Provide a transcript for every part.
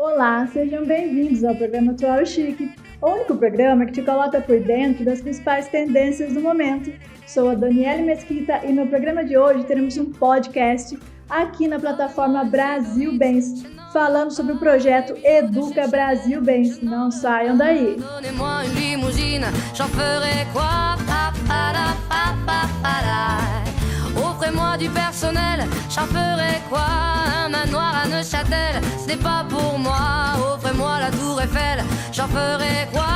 Olá, sejam bem-vindos ao programa Atual Chique, o único programa que te coloca por dentro das principais tendências do momento. Sou a Daniele Mesquita e no programa de hoje teremos um podcast aqui na plataforma Brasil Bens, falando sobre o projeto Educa Brasil Bens. Não saiam daí! Offrez-moi du personnel, j'en ferai quoi? Un manoir à Neuchâtel, ce n'est pas pour moi. Offrez-moi la tour Eiffel, j'en ferai quoi?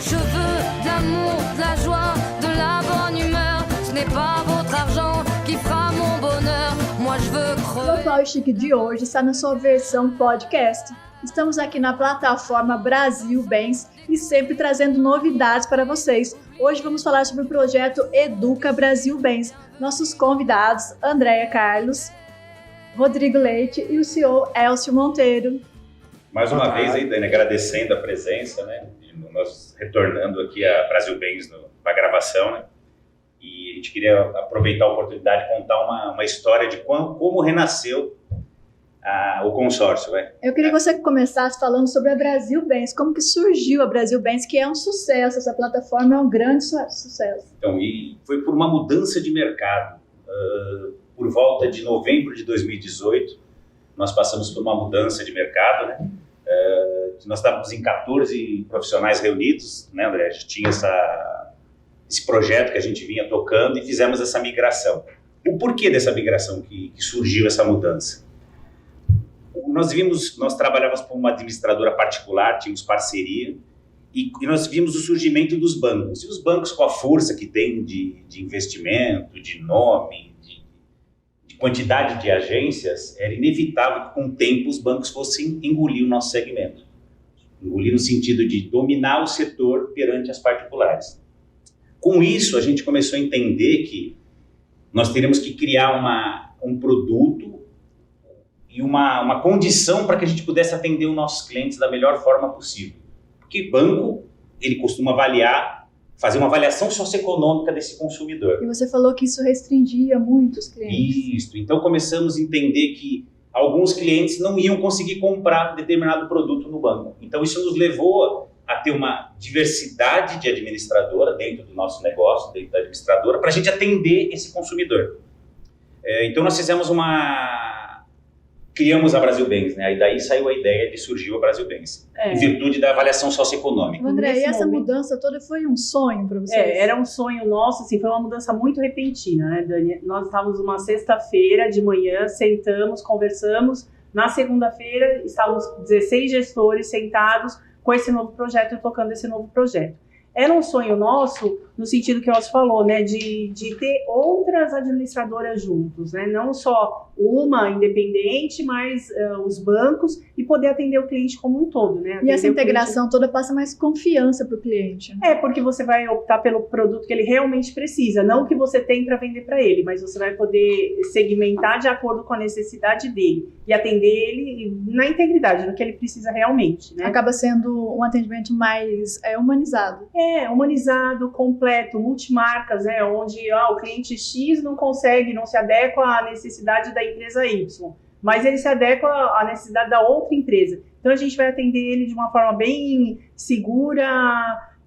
Je veux de l'amour, de la joie, de la bonne humeur. Ce n'est pas votre argent qui fera mon bonheur. Moi je veux crever. O Atual Chique de hoje está na sua versão podcast. Estamos aqui na plataforma Brasil Bens e sempre trazendo novidades para vocês. Hoje vamos falar sobre o projeto Educa Brasil Bens. Nossos convidados, Andréia Carlos, Rodrigo Leite e o CEO Elcio Monteiro. Mais uma vez aí, Dani, agradecendo a presença, né? Nós retornando aqui a Brasil Bens para a gravação, né? E a gente queria aproveitar a oportunidade de contar uma história de como renasceu o consórcio, vai. Eu queria que você começasse falando sobre a Brasil Bens, como que surgiu a Brasil Bens, que é um sucesso, essa plataforma é um grande sucesso. Então, e foi por uma mudança de mercado. Por volta de novembro de 2018, nós passamos por uma mudança de mercado, né? Nós estávamos em 14 profissionais reunidos, né, André? A gente tinha esse projeto que a gente vinha tocando e fizemos essa migração. O porquê dessa migração que surgiu essa mudança? Nós trabalhávamos com uma administradora particular, tínhamos parceria, e nós vimos o surgimento dos bancos. E os bancos, com a força que tem de investimento, de nome, de quantidade de agências, era inevitável que, com o tempo, os bancos fossem engolir o nosso segmento. Engolir no sentido de dominar o setor perante as particulares. Com isso, a gente começou a entender que nós teríamos que criar um produto e uma condição para que a gente pudesse atender os nossos clientes da melhor forma possível. Porque banco, ele costuma fazer uma avaliação socioeconômica desse consumidor. E você falou que isso restringia muito os clientes. Isso, então começamos a entender que alguns clientes não iam conseguir comprar determinado produto no banco. Então isso nos levou a ter uma diversidade de administradora dentro do nosso negócio, dentro da administradora, para a gente atender esse consumidor. Então nós criamos a Brasil Bens, né? E daí saiu a ideia de surgir a Brasil Bens, em virtude da avaliação socioeconômica. André, e essa mudança toda foi um sonho para vocês? Era um sonho nosso, assim, foi uma mudança muito repentina, né, Dani? Nós estávamos uma sexta-feira de manhã, sentamos, conversamos. Na segunda-feira, estávamos 16 gestores sentados com esse novo projeto, tocando esse novo projeto. Era um sonho nosso, no sentido que nós falou, né, de ter outras administradoras juntos, né, não só uma independente, mas os bancos, e poder atender o cliente como um todo, né. E essa integração toda passa mais confiança para o cliente. Porque você vai optar pelo produto que ele realmente precisa, não o que você tem para vender para ele, mas você vai poder segmentar de acordo com a necessidade dele e atender ele na integridade, no que ele precisa realmente, né. Acaba sendo um atendimento mais humanizado. Humanizado, completo, multimarcas, né, onde o cliente X não se adequa à necessidade da empresa Y, mas ele se adequa à necessidade da outra empresa. Então a gente vai atender ele de uma forma bem segura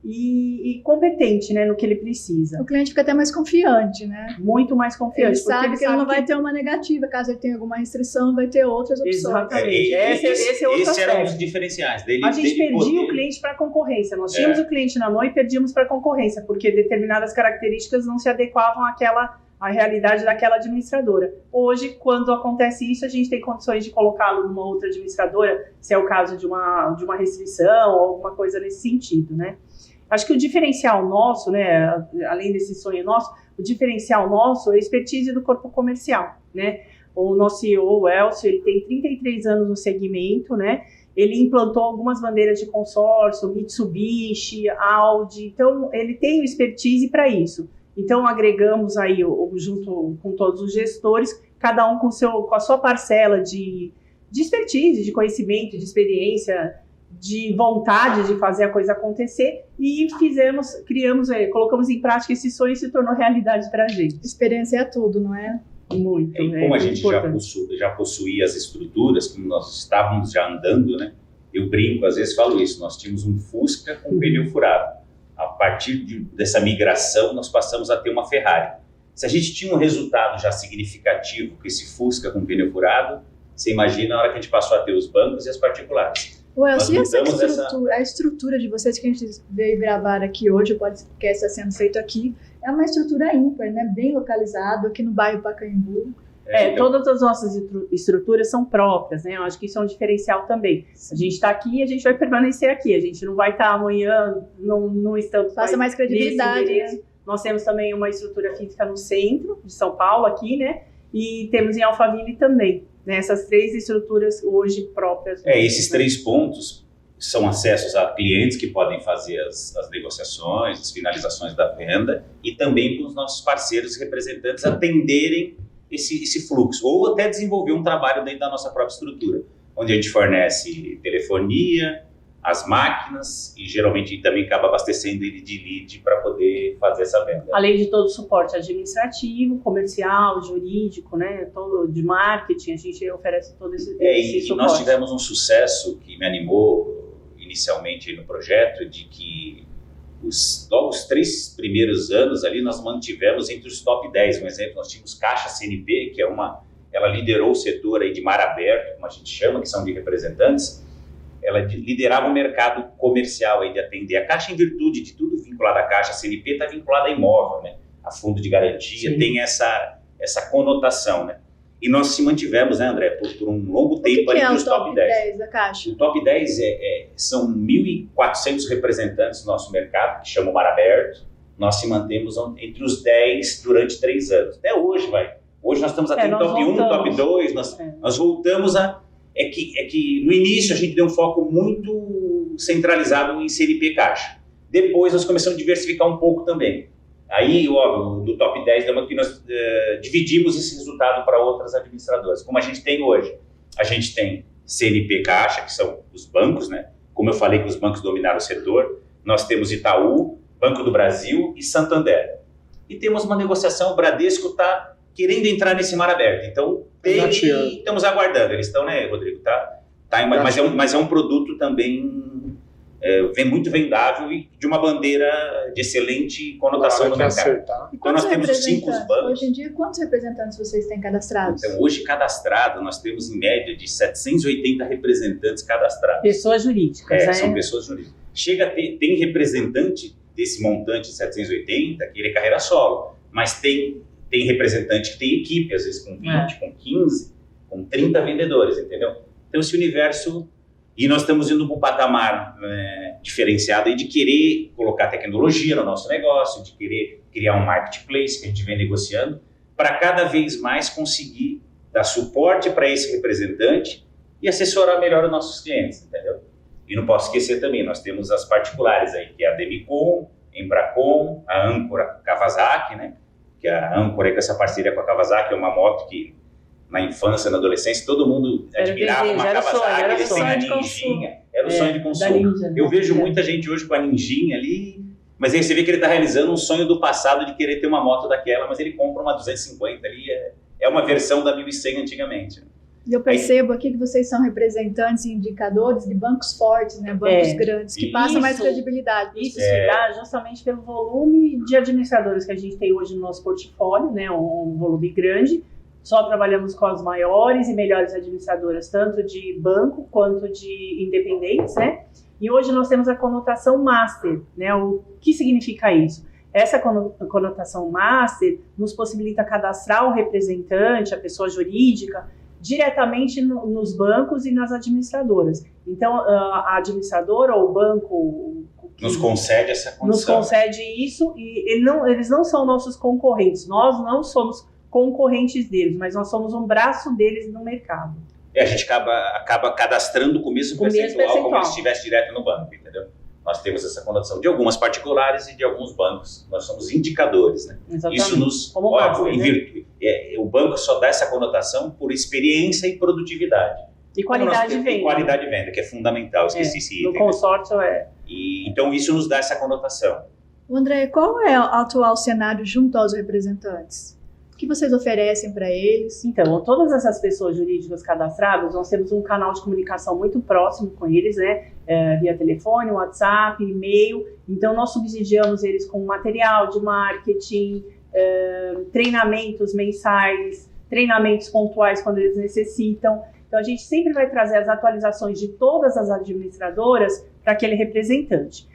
e competente, né, no que ele precisa. O cliente fica até mais confiante, né? Muito mais confiante. Ele sabe que ele não vai ter uma negativa, caso ele tenha alguma restrição, vai ter outras opções. Exatamente. Esse era um dos diferenciais dele. A gente perdia o cliente para a concorrência. Nós tínhamos o cliente na mão e perdíamos para a concorrência, porque determinadas características não se adequavam à realidade daquela administradora. Hoje, quando acontece isso, a gente tem condições de colocá-lo numa outra administradora, se é o caso de uma restrição ou alguma coisa nesse sentido, né? Acho que o diferencial nosso, né, além desse sonho nosso, o diferencial nosso é a expertise do corpo comercial, né? O nosso CEO, o Elcio, ele tem 33 anos no segmento, né? Ele implantou algumas bandeiras de consórcio, Mitsubishi, Audi, então ele tem expertise para isso. Então agregamos aí, junto com todos os gestores, cada um com a sua parcela de expertise, de conhecimento, de experiência, de vontade de fazer a coisa acontecer e colocamos em prática esse sonho e se tornou realidade para a gente. Experiência é tudo, não é? Muito. Como a gente já possuía as estruturas, como nós estávamos já andando, né? Eu brinco, às vezes falo isso, nós tínhamos um Fusca com pneu furado. A partir dessa migração, nós passamos a ter uma Ferrari. Se a gente tinha um resultado já significativo com esse Fusca com pneu furado, você imagina a hora que a gente passou a ter os bancos e as particulares. Elcio, e a estrutura de vocês que a gente veio gravar aqui hoje, o podcast está sendo feito aqui, é uma estrutura ímpar, né? Bem localizado, aqui no bairro Pacaembu. Todas as nossas estruturas são próprias, né? Eu acho que isso é um diferencial também. A gente está aqui e a gente vai permanecer aqui. A gente não vai estar amanhã num estampo. Faça mais credibilidade. Né? Nós temos também uma estrutura física no centro de São Paulo, aqui, né? E temos em Alphaville também. Né? Essas 3 estruturas hoje próprias. Esses 3 pontos são acessos a clientes que podem fazer as negociações, as finalizações da venda e também para os nossos parceiros e representantes atenderem esse fluxo, ou até desenvolver um trabalho dentro da nossa própria estrutura, onde a gente fornece telefonia, as máquinas e geralmente também acaba abastecendo ele de lead para poder fazer essa venda. Além de todo o suporte administrativo, comercial, jurídico, né, todo de marketing, a gente oferece todo esse suporte. Nós tivemos um sucesso que me animou inicialmente no projeto, de que logo os 3 primeiros anos ali nós mantivemos entre os top 10, um exemplo, nós tínhamos Caixa CNP, que ela liderou o setor aí de mar aberto, como a gente chama, que são de representantes. Ela liderava o mercado comercial aí de atender a Caixa em virtude de tudo vinculado à Caixa. A CNP está vinculada a imóvel, né? A fundo de garantia. Sim. Tem essa conotação, né? E nós se mantivemos, né, André, por um longo tempo ali nos top 10 da Caixa? O top 10 são 1.400 representantes do nosso mercado, que chama o Mar Aberto. Nós se mantemos entre os 10 durante 3 anos. Até hoje, Hoje nós estamos até no top 1, top 2. Nós voltamos a... É que no início a gente deu um foco muito centralizado em CNP Caixa. Depois nós começamos a diversificar um pouco também. Aí, óbvio, do top 10, que nós dividimos esse resultado para outras administradoras. Como a gente tem hoje, a gente tem CNP Caixa, que são os bancos, né? Como eu falei que os bancos dominaram o setor, nós temos Itaú, Banco do Brasil e Santander. E temos uma negociação, o Bradesco está querendo entrar nesse mar aberto. Então, estamos aguardando. Eles estão, né, Rodrigo? Mas é um produto também muito vendável e de uma bandeira de excelente conotação no mercado. Então, nós temos os 5 bancos. Hoje em dia, quantos representantes vocês têm cadastrados? Então, hoje, cadastrado, nós temos em média de 780 representantes cadastrados. Pessoas jurídicas, né? São pessoas jurídicas. Tem representante desse montante de 780 que ele é carreira solo, mas tem representante que tem equipe, às vezes com 20, com 15, com 30 vendedores, entendeu? Então, esse universo... E nós estamos indo para um patamar diferenciado aí de querer colocar tecnologia no nosso negócio, de querer criar um marketplace que a gente vem negociando, para cada vez mais conseguir dar suporte para esse representante e assessorar melhor os nossos clientes, entendeu? E não posso esquecer também, nós temos as particulares aí, que é a Demicon, Embracon, a Âncora Kawasaki, né? Que a Âncora, com essa parceria com a Kawasaki, é uma moto que na infância, na adolescência, todo mundo admirava uma Kawasaki, eles têm a Ninjinha, era o sonho de consumo. Eu vejo muita gente hoje com a Ninjinha ali, mas aí você vê que ele está realizando um sonho do passado de querer ter uma moto daquela, mas ele compra uma 250 ali, é uma versão da 1100 antigamente. E eu percebo aqui que vocês são representantes e indicadores de bancos fortes, né? Bancos grandes, que passam mais credibilidade. Isso se dá justamente pelo volume de administradores que a gente tem hoje no nosso portfólio, né? Um volume grande. Só trabalhamos com as maiores e melhores administradoras, tanto de banco quanto de independentes, né? E hoje nós temos a conotação master, né? O que significa isso? Essa conotação master nos possibilita cadastrar o representante, a pessoa jurídica, diretamente nos bancos e nas administradoras. Então, a administradora ou o banco... Nos concede essa condição. Nos concede isso e eles não são nossos concorrentes. Nós não somos concorrentes deles, mas nós somos um braço deles no mercado. A gente acaba cadastrando com o mesmo percentual como se estivesse direto no banco, entendeu? Nós temos essa conotação de algumas particulares e de alguns bancos. Nós somos indicadores, né? Exatamente. Isso nos... O banco só dá essa conotação por experiência e produtividade. E qualidade de venda. E qualidade de venda, que é fundamental, esqueci esse item. No consórcio Então isso nos dá essa conotação. André, qual é o atual cenário junto aos representantes? O que vocês oferecem para eles? Então, todas essas pessoas jurídicas cadastradas, nós temos um canal de comunicação muito próximo com eles, né? Via telefone, WhatsApp, e-mail. Então, nós subsidiamos eles com material de marketing, treinamentos mensais, treinamentos pontuais quando eles necessitam. Então, a gente sempre vai trazer as atualizações de todas as administradoras para aquele representante.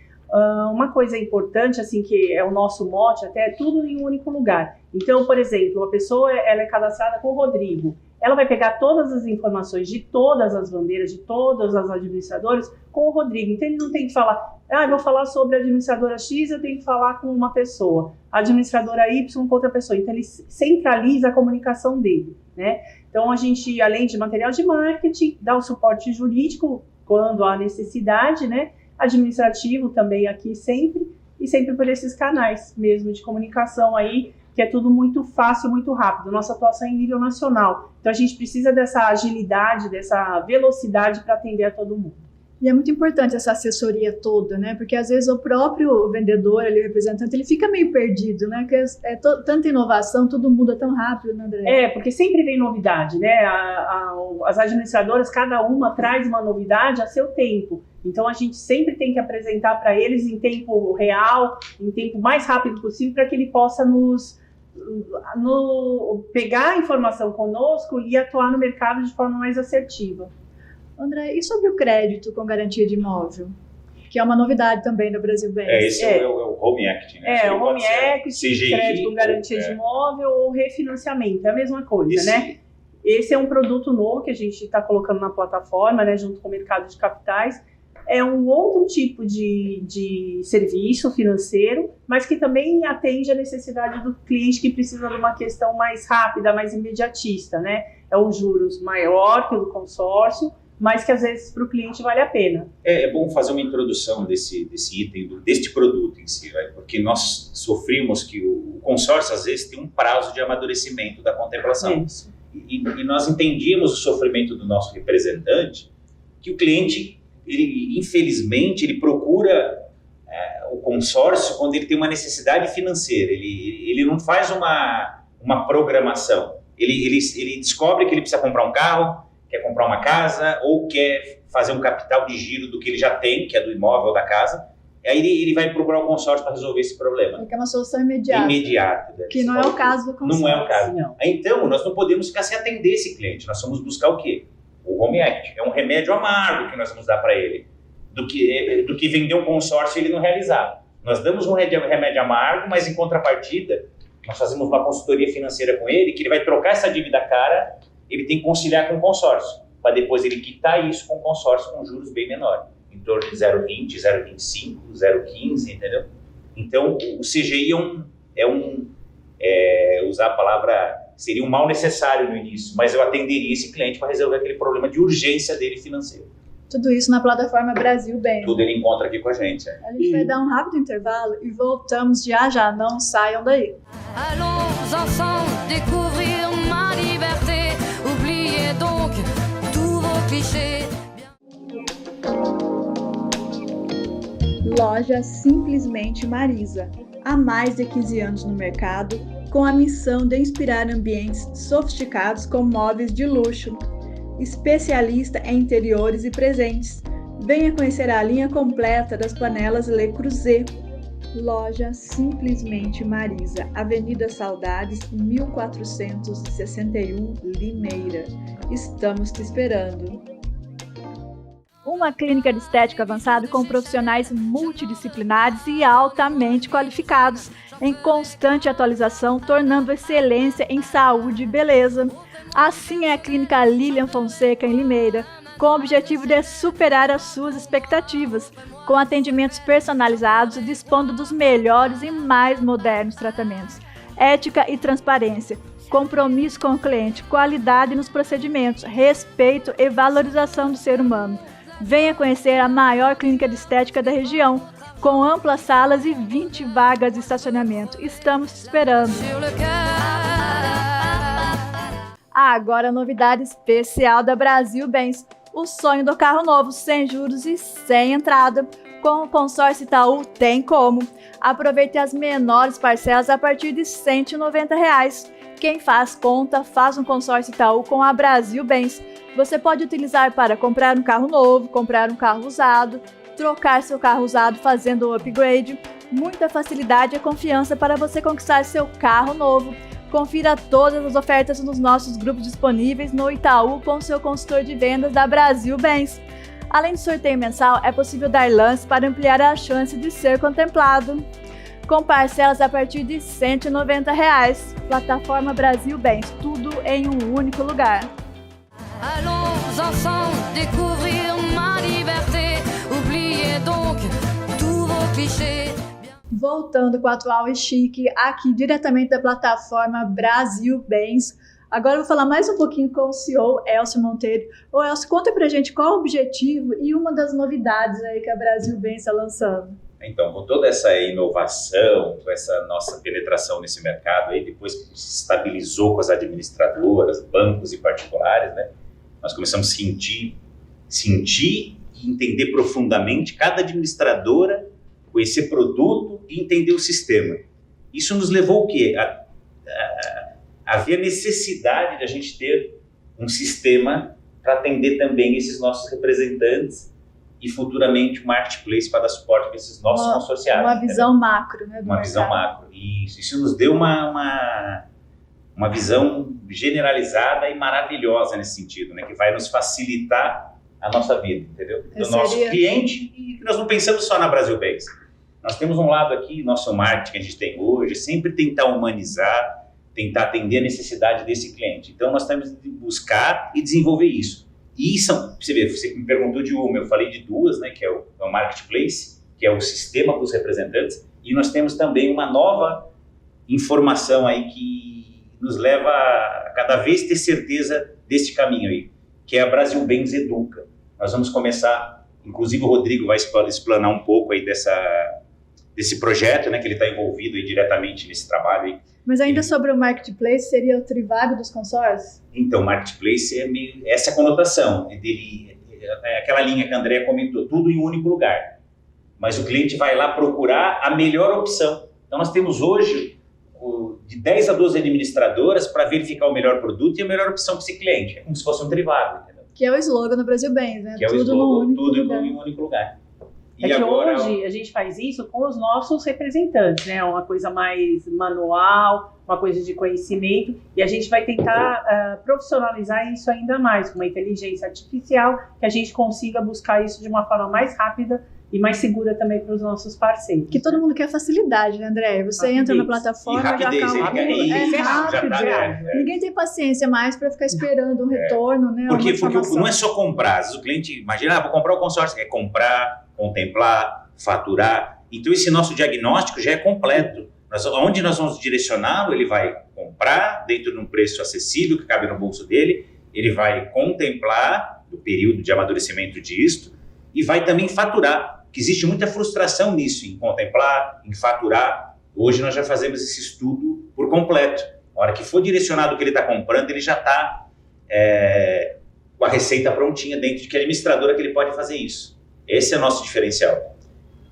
Uma coisa importante, assim, que é o nosso mote, até é tudo em um único lugar. Então, por exemplo, uma pessoa ela é cadastrada com o Rodrigo, ela vai pegar todas as informações de todas as bandeiras, de todas as administradoras com o Rodrigo. Então, ele não tem que falar, eu vou falar sobre a administradora X, eu tenho que falar com uma pessoa, a administradora Y com outra pessoa. Então, ele centraliza a comunicação dele, né? Então, a gente, além de material de marketing, dá o suporte jurídico quando há necessidade, né? Administrativo também aqui sempre, e sempre por esses canais mesmo de comunicação aí, que é tudo muito fácil, muito rápido. Nossa atuação é em nível nacional. Então, a gente precisa dessa agilidade, dessa velocidade para atender a todo mundo. E é muito importante essa assessoria toda, né? Porque às vezes o próprio vendedor, o representante, ele fica meio perdido, né? Porque tanta inovação, tudo muda tão rápido, né, André? Porque sempre vem novidade, né? As administradoras, cada uma traz uma novidade a seu tempo. Então, a gente sempre tem que apresentar para eles em tempo real, em tempo mais rápido possível, para que ele possa pegar a informação conosco e atuar no mercado de forma mais assertiva. André, e sobre o crédito com garantia de imóvel? Que é uma novidade também do Brasil Bank. Esse é o Home Act, né? O Home Act, CGI, crédito com garantia de imóvel ou refinanciamento, é a mesma coisa, né? Esse é um produto novo que a gente está colocando na plataforma, né, junto com o mercado de capitais. É um outro tipo de serviço financeiro, mas que também atende à necessidade do cliente que precisa de uma questão mais rápida, mais imediatista, né? É um juros maior que o do consórcio, mas que às vezes para o cliente vale a pena. É bom fazer uma introdução desse item, deste produto em si, né? Porque nós sofrimos que o consórcio às vezes tem um prazo de amadurecimento da contemplação. E nós entendíamos o sofrimento do nosso representante, que o cliente, infelizmente, ele procura o consórcio quando ele tem uma necessidade financeira. Ele não faz uma programação. Ele descobre que ele precisa comprar um carro, quer comprar uma casa ou quer fazer um capital de giro do que ele já tem, que é do imóvel ou da casa. Aí ele vai procurar o consórcio para resolver esse problema. Porque é uma solução imediata. Que não é o caso do consórcio. Não é o caso. Não. Então, nós não podemos ficar sem atender esse cliente. Nós vamos buscar o quê? O Home Act. É um remédio amargo que nós vamos dar para ele. Do que vender um consórcio e ele não realizar. Nós damos um remédio amargo, mas em contrapartida, nós fazemos uma consultoria financeira com ele, que ele vai trocar essa dívida cara, ele tem que conciliar com o consórcio, para depois ele quitar isso com o consórcio com juros bem menores, em torno de 0,20, 0,25, 0,15, entendeu? Então, o CGI usar a palavra, seria um mal necessário no início, mas eu atenderia esse cliente para resolver aquele problema de urgência dele financeiro. Tudo isso na plataforma Brasil Bank. Tudo ele encontra aqui com a gente. A gente vai dar um rápido intervalo e voltamos já, não saiam daí. Allons ensemble découvrir ma liberté. Oubliez donc tous vos clichés. Loja Simplesmente Marisa. Há mais de 15 anos no mercado, com a missão de inspirar ambientes sofisticados com móveis de luxo. Especialista em interiores e presentes. Venha conhecer a linha completa das panelas Le Creuset. Loja Simplesmente Marisa, Avenida Saudades, 1461, Limeira. Estamos te esperando. Uma clínica de estética avançada com profissionais multidisciplinares e altamente qualificados, em constante atualização, tornando excelência em saúde e beleza. Assim é a Clínica Lilian Fonseca, em Limeira, com o objetivo de superar as suas expectativas, com atendimentos personalizados e dispondo dos melhores e mais modernos tratamentos. Ética e transparência, compromisso com o cliente, qualidade nos procedimentos, respeito e valorização do ser humano. Venha conhecer a maior clínica de estética da região, com amplas salas e 20 vagas de estacionamento. Estamos te esperando! Agora a novidade especial da Brasil Bens. O sonho do carro novo, sem juros e sem entrada. Com o consórcio Itaú tem como. Aproveite as menores parcelas a partir de R$ 190. Quem faz conta, faz um consórcio Itaú com a Brasil Bens. Você pode utilizar para comprar um carro novo, comprar um carro usado, trocar seu carro usado fazendo o upgrade. Muita facilidade e confiança para você conquistar seu carro novo. Confira todas as ofertas nos nossos grupos disponíveis no Itaú com seu consultor de vendas da Brasil Bens. Além do sorteio mensal, é possível dar lance para ampliar a chance de ser contemplado. Com parcelas a partir de R$ 190. Plataforma Brasil Bens, tudo em um único lugar. Allons ensemble découvrir ma liberté. Oubliez donc tous vos clichés. Voltando com o Atual e Chique, aqui diretamente da plataforma Brasil Bens. Agora eu vou falar mais um pouquinho com o CEO, Elcio Monteiro. Ô Elcio, conta pra gente qual é o objetivo e uma das novidades aí que a Brasil Bens está lançando. Então, com toda essa inovação, com essa nossa penetração nesse mercado, aí, depois que se estabilizou com as administradoras, bancos e particulares, né, nós começamos a sentir e entender profundamente cada administradora, conhecer produto e entender o sistema. Isso nos levou o quê? A ver a necessidade de a gente ter um sistema para atender também esses nossos representantes e futuramente o marketplace para dar suporte para esses nossos consorciados. Uma visão macro, né? Uma visão macro. Isso nos deu uma visão generalizada e maravilhosa nesse sentido, né? Que vai nos facilitar a nossa vida, entendeu? Do nosso cliente, e nós não pensamos só na Brasil Bens. Nós temos um lado aqui, nosso marketing que a gente tem hoje, sempre tentar humanizar, tentar atender a necessidade desse cliente. Então, nós temos que buscar e desenvolver isso. E você me perguntou de uma, eu falei de duas, né, que é o Marketplace, que é o sistema para os representantes, e nós temos também uma nova informação aí que nos leva a cada vez ter certeza desse caminho aí, que é a Brasil Bens Educa. Nós vamos começar, inclusive o Rodrigo vai explanar um pouco aí desse projeto, né, que ele está envolvido aí diretamente nesse trabalho aí. Mas ainda sobre o Marketplace, seria o Trivago dos consórcios? Então, o Marketplace é meio essa conotação, é aquela linha que a Andrea comentou, tudo em um único lugar. Mas o cliente vai lá procurar a melhor opção. Então, nós temos hoje de 10 a 12 administradoras para verificar o melhor produto e a melhor opção para esse cliente. É como se fosse um Trivago, entendeu? Que é o slogan do Brasil Bens, né? Que é o slogan, tudo em um único lugar. É que agora, hoje a gente faz isso com os nossos representantes, né? Uma coisa mais manual, uma coisa de conhecimento, e a gente vai tentar profissionalizar isso ainda mais, com uma inteligência artificial, que a gente consiga buscar isso de uma forma mais rápida e mais segura também para os nossos parceiros. Que todo mundo quer facilidade, né, André? Você entra na plataforma, rapidez, já calma. Ninguém tem paciência mais para ficar esperando um retorno, né? Porque não é só comprar. Às vezes o cliente imagina, vou comprar o consórcio, é comprar, contemplar, faturar. Então esse nosso diagnóstico já é completo. Onde nós vamos direcioná-lo, ele vai comprar dentro de um preço acessível que cabe no bolso dele, ele vai contemplar o período de amadurecimento disto e vai também faturar, que existe muita frustração nisso, em contemplar, em faturar. Hoje nós já fazemos esse estudo por completo. Na hora que for direcionado o que ele está comprando, ele já está com a receita prontinha dentro de que administradora que ele pode fazer isso. Esse é o nosso diferencial.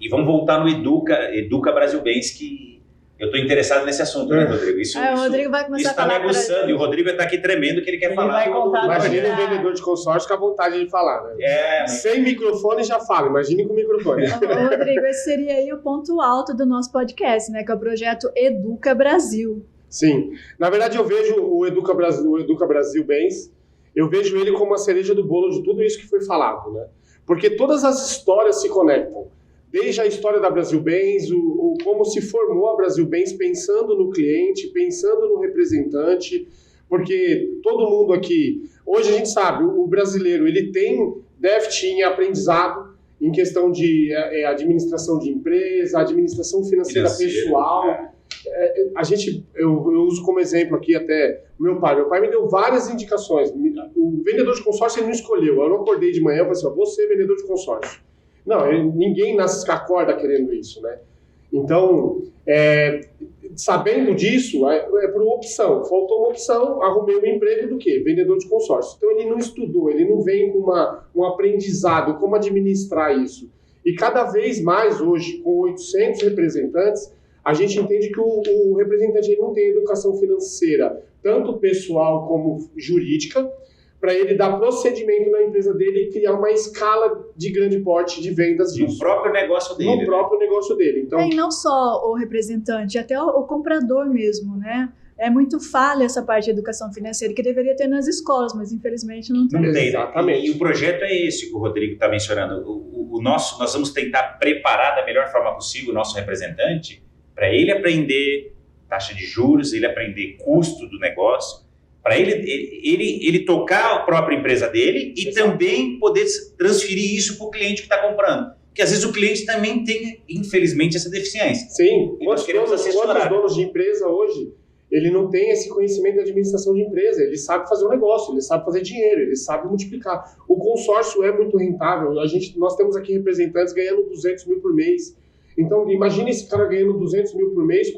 E vamos voltar no Educa Brasil Bens, que eu estou interessado nesse assunto, né, Rodrigo? O Rodrigo vai começar a falar. Isso está me aguçando, e o Rodrigo está aqui tremendo que ele quer falar. Imagina um vendedor de consórcio com a vontade de falar, né? Sem microfone já fala, imagine com microfone. Rodrigo, esse seria aí o ponto alto do nosso podcast, né? Que é o projeto Educa Brasil. Sim. Na verdade, eu vejo o Educa Brasil Bens, eu vejo ele como a cereja do bolo de tudo isso que foi falado, né? Porque todas as histórias se conectam. Desde a história da Brasil Bens, como se formou a Brasil Bens pensando no cliente, pensando no representante, porque todo mundo aqui, hoje a gente sabe, o brasileiro, ele tem déficit em aprendizado, em questão de administração de empresa, administração financeira pessoal. Eu uso como exemplo aqui até meu pai. Meu pai me deu várias indicações. O vendedor de consórcio ele não escolheu. Eu não acordei de manhã e falei assim, vou ser vendedor de consórcio. Não, ninguém nasce com a corda querendo isso, né? Então, sabendo disso, é por opção. Faltou uma opção, arrumei um emprego do quê? Vendedor de consórcio. Então ele não estudou, ele não vem com um aprendizado, como administrar isso. E cada vez mais hoje, com 800 representantes, a gente entende que o representante ele não tem educação financeira, tanto pessoal como jurídica, para ele dar procedimento na empresa dele e criar uma escala de grande porte de vendas disso. No próprio negócio dele. No próprio negócio dele. Então, E não só o representante, até o comprador mesmo, né? É muito falha essa parte de educação financeira que deveria ter nas escolas, mas infelizmente não tem. Não tem, Exatamente. E o projeto é esse que o Rodrigo está mencionando. Nós vamos tentar preparar da melhor forma possível o nosso representante para ele aprender taxa de juros, ele aprender custo do negócio, para ele tocar a própria empresa dele e também poder transferir isso para o cliente que está comprando. Porque às vezes o cliente também tem, infelizmente, essa deficiência. Sim, E nós queremos quantos assessorar. donos de empresa hoje, ele não tem esse conhecimento de administração de empresa, ele sabe fazer um negócio, ele sabe fazer dinheiro, ele sabe multiplicar. O consórcio é muito rentável, nós temos aqui representantes ganhando 200 mil por mês. Então, imagine esse cara ganhando 200 mil por mês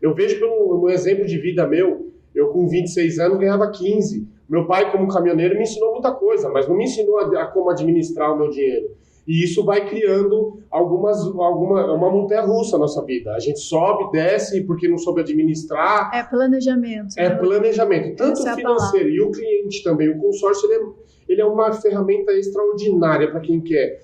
eu vejo pelo um exemplo de vida meu, eu com 26 anos ganhava 15. Meu pai, como caminhoneiro, me ensinou muita coisa, mas não me ensinou a como administrar o meu dinheiro. E isso vai criando uma montanha-russa na nossa vida. A gente sobe, desce, porque não soube administrar. É planejamento. É né? planejamento, tanto Essa é a financeiro e o cliente também. O consórcio ele é uma ferramenta extraordinária para quem quer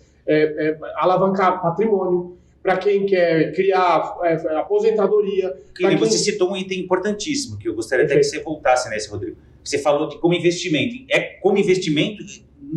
alavancar patrimônio, para quem quer criar aposentadoria. Você citou um item importantíssimo, que eu gostaria até que você voltasse nesse, Rodrigo. Você falou de como investimento. Como investimento,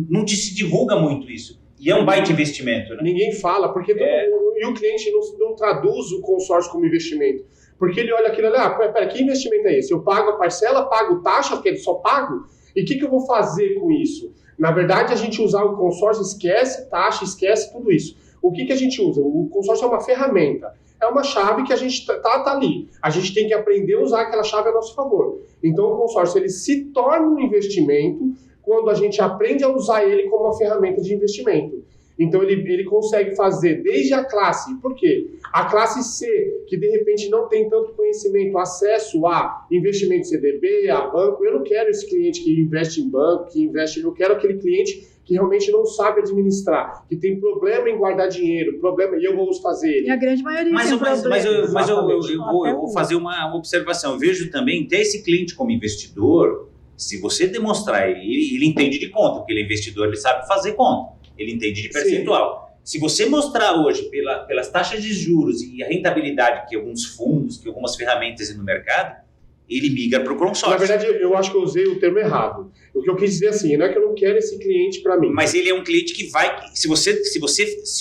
não se divulga muito isso. E é um baita investimento, né? Ninguém fala, porque e o cliente não traduz o consórcio como investimento. Porque ele olha aquilo ali, pera, que investimento é esse? Eu pago a parcela, pago taxa, porque só pago? E o que eu vou fazer com isso? Na verdade, a gente usar o consórcio, esquece taxa, esquece tudo isso. O que a gente usa? O consórcio é uma ferramenta. É uma chave que a gente tá ali. A gente tem que aprender a usar aquela chave a nosso favor. Então, o consórcio ele se torna um investimento quando a gente aprende a usar ele como uma ferramenta de investimento. Então, ele consegue fazer desde a classe. Por quê? A classe C, que de repente não tem tanto conhecimento, acesso a investimento CDB, a banco. Eu não quero esse cliente que investe em banco, eu quero aquele cliente que realmente não sabe administrar, que tem problema em guardar dinheiro, e eu vou fazer ele. E a grande maioria tem problema. Mas eu vou fazer uma observação. Eu vejo também, ter esse cliente como investidor, se você demonstrar, ele entende de conta, porque ele é investidor, ele sabe fazer conta, ele entende de percentual. Sim. Se você mostrar hoje, pelas taxas de juros e a rentabilidade que alguns fundos, que algumas ferramentas tem no mercado, ele migra para o consórcio. Na verdade, eu acho que eu usei o termo errado. O que eu quis dizer assim, não é que eu não quero esse cliente para mim. Mas ele é um cliente que vai... Se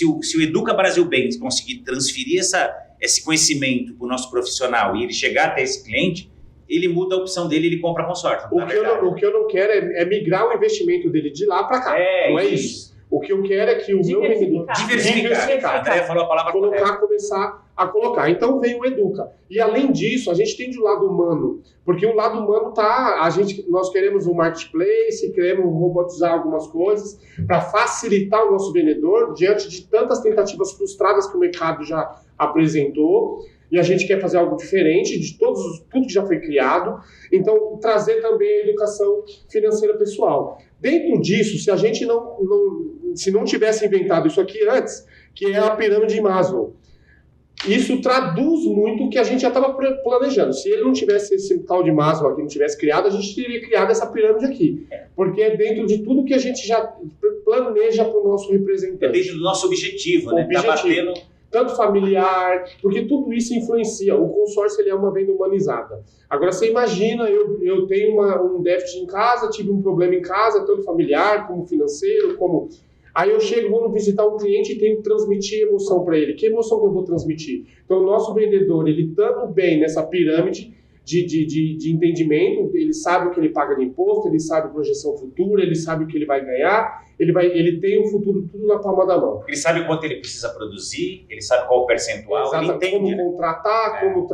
o Educa Brasil Bens conseguir transferir esse conhecimento para o nosso profissional e ele chegar até esse cliente, ele muda a opção dele, ele compra consórcio. O que eu não quero é migrar o investimento dele de lá para cá. Não é isso. O que eu quero é que o meu vendedor... Diversificar. A Andréia falou a palavra correta. Começar a colocar. Então vem o Educa. E além disso, a gente tem do lado humano. Porque o lado humano nós queremos um marketplace, queremos robotizar algumas coisas para facilitar o nosso vendedor diante de tantas tentativas frustradas que o mercado já apresentou. E a gente quer fazer algo diferente de tudo que já foi criado. Então, trazer também a educação financeira pessoal. Dentro disso, se a gente não tivesse inventado isso aqui antes, que é a pirâmide de Maslow, isso traduz muito o que a gente já estava planejando. Se ele não tivesse esse tal de Maslow aqui, não tivesse criado, a gente teria criado essa pirâmide aqui. Porque é dentro de tudo que a gente já planeja para o nosso representante. É dentro do nosso objetivo, né? Tá batendo... Tanto familiar, porque tudo isso influencia. O consórcio ele é uma venda humanizada. Agora, você imagina, eu tenho um déficit em casa, tive um problema em casa, tanto familiar, como financeiro, como... Aí eu vou visitar um cliente e tenho que transmitir emoção para ele. Que emoção que eu vou transmitir? Então, o nosso vendedor, ele estando bem nessa pirâmide de entendimento, ele sabe o que ele paga de imposto, ele sabe projeção futura, ele sabe o que ele vai ganhar, ele tem o futuro tudo na palma da mão. Ele sabe quanto ele precisa produzir, ele sabe qual o percentual, exatamente, ele entende. Como contratar, como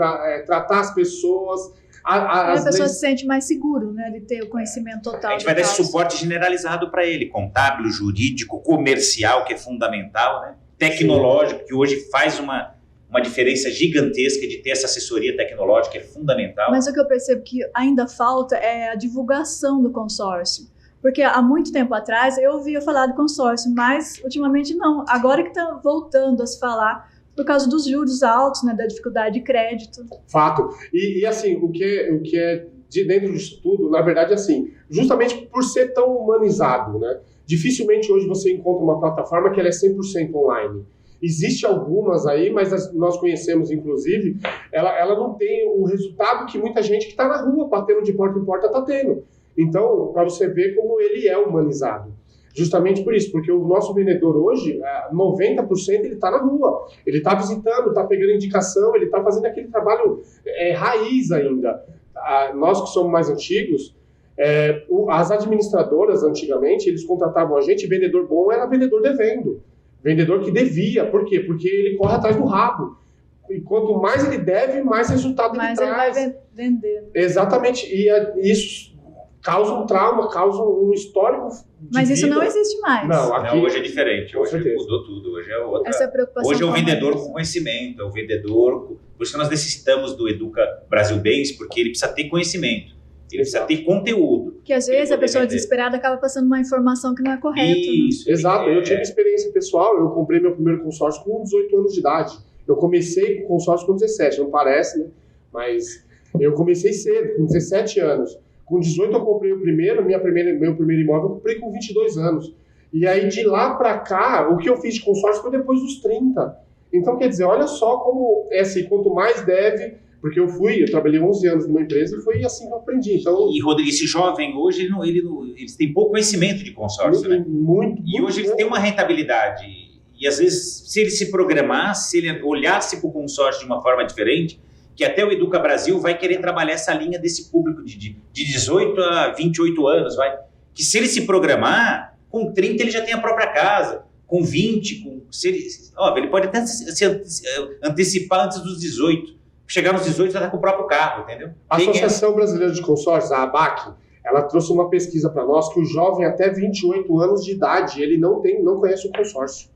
tratar as pessoas. A pessoa se sente mais seguro, né? Ele tem o conhecimento total. A gente vai dar esse suporte generalizado para ele, contábil, jurídico, comercial, que é fundamental, né? Tecnológico, que hoje faz uma diferença gigantesca de ter essa assessoria tecnológica, é fundamental. Mas o que eu percebo que ainda falta é a divulgação do consórcio. Porque há muito tempo atrás eu ouvia falar do consórcio, mas ultimamente não. Agora que está voltando a se falar por causa dos juros altos, né, da dificuldade de crédito. Fato. E assim, o que é de dentro disso tudo, na verdade, assim, justamente por ser tão humanizado, né? Dificilmente hoje você encontra uma plataforma que ela é 100% online. Existem algumas aí, mas nós conhecemos, inclusive, ela não tem o resultado que muita gente que está na rua, batendo de porta em porta, está tendo. Então, para você ver como ele é humanizado. Justamente por isso, porque o nosso vendedor hoje, 90% ele está na rua. Ele está visitando, está pegando indicação, ele está fazendo aquele trabalho raiz ainda. Nós que somos mais antigos, as administradoras antigamente, eles contratavam a gente, vendedor bom era vendedor devendo. Vendedor que devia. Por quê? Porque ele corre atrás do rabo. E quanto mais ele deve, mais resultado ele traz. Mas ele vai vender. Exatamente. E isso causa um trauma, causa um histórico de Mas isso vida. não existe mais. Não, aqui... Não, hoje é diferente. Com Hoje certeza. mudou tudo. Hoje é outra. Essa preocupação Hoje é o com a vendedor humanidade. com conhecimento, é o vendedor... Por isso que nós necessitamos do Educa Brasil Bens, porque ele precisa ter conhecimento, ele precisa ter conteúdo. Que às vezes a poder pessoa vender. desesperada acaba passando uma informação que não é correta. Isso. Exato, eu tive experiência pessoal, eu comprei meu primeiro consórcio com 18 anos de idade. Eu comecei com o consórcio com 17, não parece, né? Mas eu comecei cedo, com 17 anos. Com 18 eu comprei o primeiro, meu primeiro imóvel eu comprei com 22 anos. E aí de lá para cá, o que eu fiz de consórcio foi depois dos 30. Então quer dizer, olha só como é assim, quanto mais deve, porque eu trabalhei 11 anos numa empresa e foi assim que eu aprendi. Então, E, Rodrigo, esse jovem hoje, eles têm pouco conhecimento de consórcio, né? E hoje eles têm uma rentabilidade. E às vezes, se ele se programasse, se ele olhasse para o consórcio de uma forma diferente, que até o Educa Brasil vai querer trabalhar essa linha desse público de 18 a 28 anos, que se ele se programar, com 30 ele já tem a própria casa, com 20, ele pode até se antecipar antes dos 18. Chegar nos 18 já está com o próprio carro, entendeu? A Associação Brasileira de Consórcios, a ABAC, ela trouxe uma pesquisa para nós que o jovem até 28 anos de idade, ele não conhece o consórcio.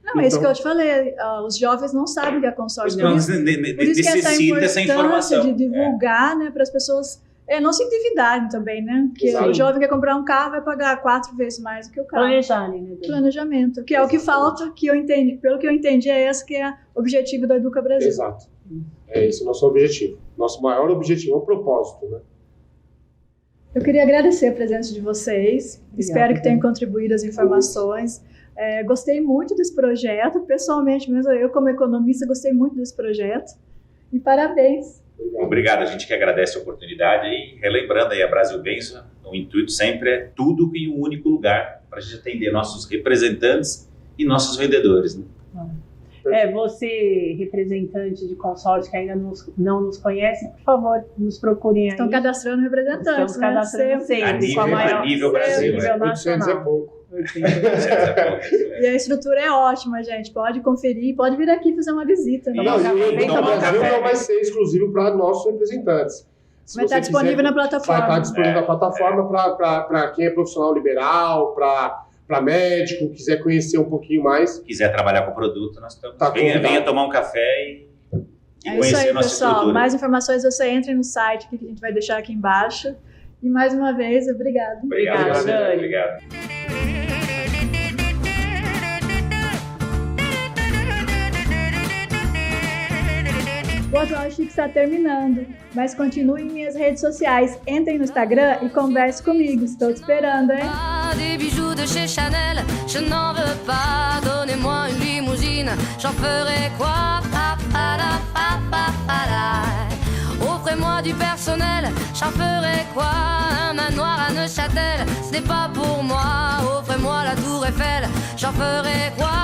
Não, é isso que eu te falei. Os jovens não sabem o que é consórcio. Por isso que essa importância de divulgar, né, para as pessoas não se endividarem também, né? Porque Exato. o jovem quer comprar um carro vai pagar 4 vezes mais do que o carro. Planejarem, né? Planejamento, que é o que falta, que eu entendi. Pelo que eu entendi, é esse que é o objetivo do Educa Brasil. Exato. É esse o nosso objetivo. Nosso maior objetivo é o propósito, né? Eu queria agradecer a presença de vocês. Espero que tenham contribuído as informações. Gostei muito desse projeto, pessoalmente mesmo, eu como economista gostei muito desse projeto. E parabéns. Obrigado, a gente que agradece a oportunidade. E relembrando aí, a Brasil Bens, o intuito sempre é tudo em um único lugar, para a gente atender nossos representantes e nossos vendedores, né? Você, representante de consórcio que ainda não nos conhece, por favor, nos procurem aí. Estão cadastrando representantes. Estamos cadastrando sempre. A nível Brasil, nível 800 é pouco. E a estrutura é ótima, gente. Pode conferir, pode vir aqui fazer uma visita. Né? Não, e o Educa tomar Brasil café. não vai ser exclusivo para nossos representantes. Se Vai você estar disponível quiser, na plataforma. Vai estar disponível na plataforma para quem é profissional liberal, para médico, quiser conhecer um pouquinho mais. Quiser trabalhar com o produto, nós estamos. Tá Venha tomar um café e É isso conhecer aí, nossa pessoal. estrutura. Mais informações você entra no site que a gente vai deixar aqui embaixo. E mais uma vez, obrigado. Obrigado, Dani. obrigado. O Atual Chique está terminando, mas continue em minhas redes sociais. Entrem no Instagram e converse comigo. Estou te esperando, hein? Ah, des bijoux de chez Chanel, je n'en veux pas. Donnez-moi une limousine, j'en ferai quoi? Pa, pa, da, pa, pa, pa, da. Offrez-moi du personnel, j'en ferai quoi? Un manoir à Neuchâtel, ce n'est pas pour moi. Offrez-moi la tour Eiffel, j'en ferai quoi?